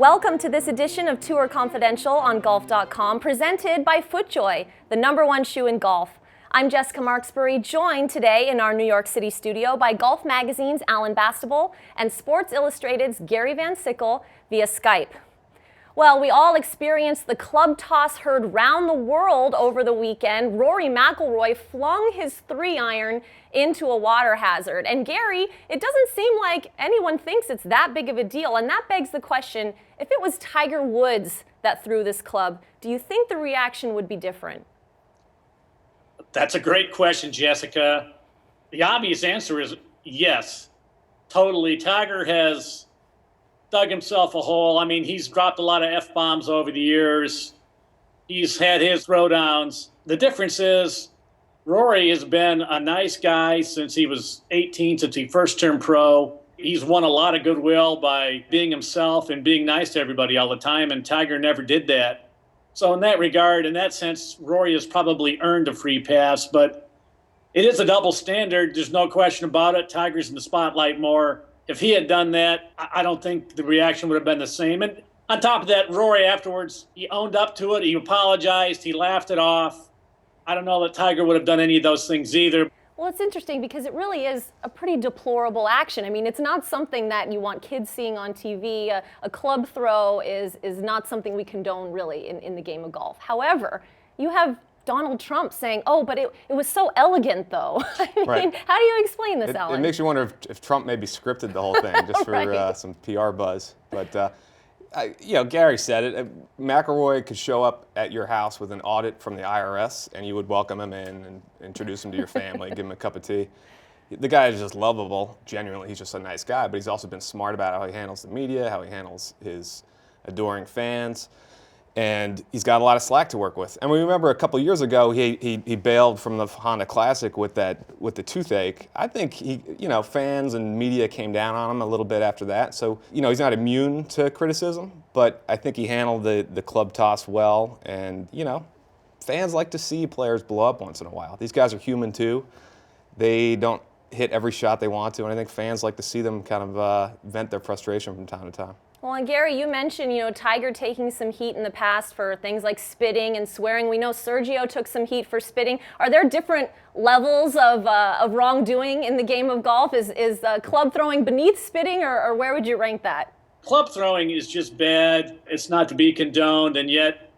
Welcome to this edition of Tour Confidential on Golf.com, presented by FootJoy, the #1 shoe in golf. I'm Jessica Marksbury, joined today in our New York City studio by Golf Magazine's Alan Bastable and Sports Illustrated's Gary Van Sickle via Skype. Well, we all experienced the club toss heard round the world over the weekend. Rory McIlroy flung his 3-iron into a water hazard. And Gary, it doesn't seem like anyone thinks it's that big of a deal. And that begs the question, if it was Tiger Woods that threw this club, do you think the reaction would be different? That's a great question, Jessica. The obvious answer is yes, totally. Tiger has dug himself a hole. I mean, he's dropped a lot of F-bombs over the years. He's had his throwdowns. The difference is Rory has been a nice guy since he was 18, since he first turned pro. He's won a lot of goodwill by being himself and being nice to everybody all the time, and Tiger never did that. So in that regard, in that sense, Rory has probably earned a free pass, but it is a double standard. There's no question about it. Tiger's in the spotlight more. If he had done that, I don't think the reaction would have been the same. And on top of that, Rory afterwards, he owned up to it. He apologized. He laughed it off. I don't know that Tiger would have done any of those things either. Well, it's interesting because it really is a pretty deplorable action. I mean, it's not something that you want kids seeing on TV. A club throw is not something we condone really in the game of golf. However, you have Donald Trump saying, oh, but it was so elegant, though. I mean, right. How do you explain this, Alan? It makes you wonder if Trump maybe scripted the whole thing just for Right. some PR buzz. But, Gary said it. McIlroy could show up at your house with an audit from the IRS, and you would welcome him in and introduce him to your family, give him a cup of tea. The guy is just lovable. Genuinely, he's just a nice guy, but he's also been smart about how he handles the media, how he handles his adoring fans. And he's got a lot of slack to work with. And we remember a couple years ago, he bailed from the Honda Classic with the toothache. I think fans and media came down on him a little bit after that. So, he's not immune to criticism, but I think he handled the club toss well. And, fans like to see players blow up once in a while. These guys are human too. They don't hit every shot they want to, and I think fans like to see them kind of vent their frustration from time to time. Well, and Gary, you mentioned, Tiger taking some heat in the past for things like spitting and swearing. We know Sergio took some heat for spitting. Are there different levels of wrongdoing in the game of golf? Is club throwing beneath spitting, or where would you rank that? Club throwing is just bad. It's not to be condoned, and yet,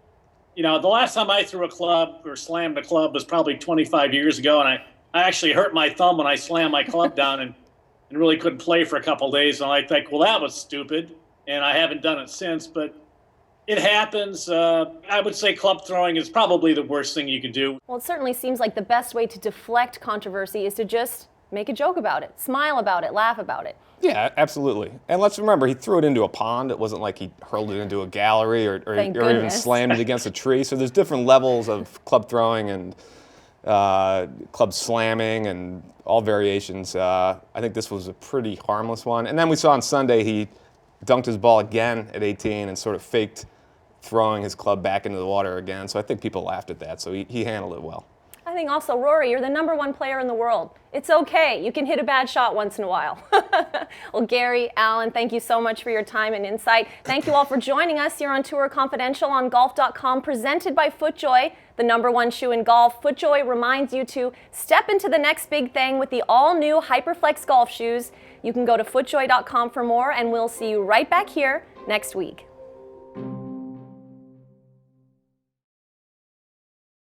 the last time I threw a club or slammed a club was probably 25 years ago, and I actually hurt my thumb when I slammed my club down and really couldn't play for a couple of days. And I think, well, that was stupid. And I haven't done it since, but it happens. I would say club throwing is probably the worst thing you can do. Well, it certainly seems like the best way to deflect controversy is to just make a joke about it, smile about it, laugh about it. Yeah, absolutely. And let's remember, he threw it into a pond. It wasn't like he hurled it into a gallery or even slammed it against a tree. So there's different levels of club throwing and club slamming and all variations. I think this was a pretty harmless one. And then we saw on Sunday he dunked his ball again at 18 and sort of faked throwing his club back into the water again. So I think people laughed at that. So he handled it well. I think also, Rory, you're the #1 player in the world. It's okay. You can hit a bad shot once in a while. Well, Gary, Alan, thank you so much for your time and insight. Thank you all for joining us here on Tour Confidential on Golf.com, presented by FootJoy, the #1 shoe in golf. FootJoy reminds you to step into the next big thing with the all-new HyperFlex golf shoes. You can go to FootJoy.com for more, and we'll see you right back here next week.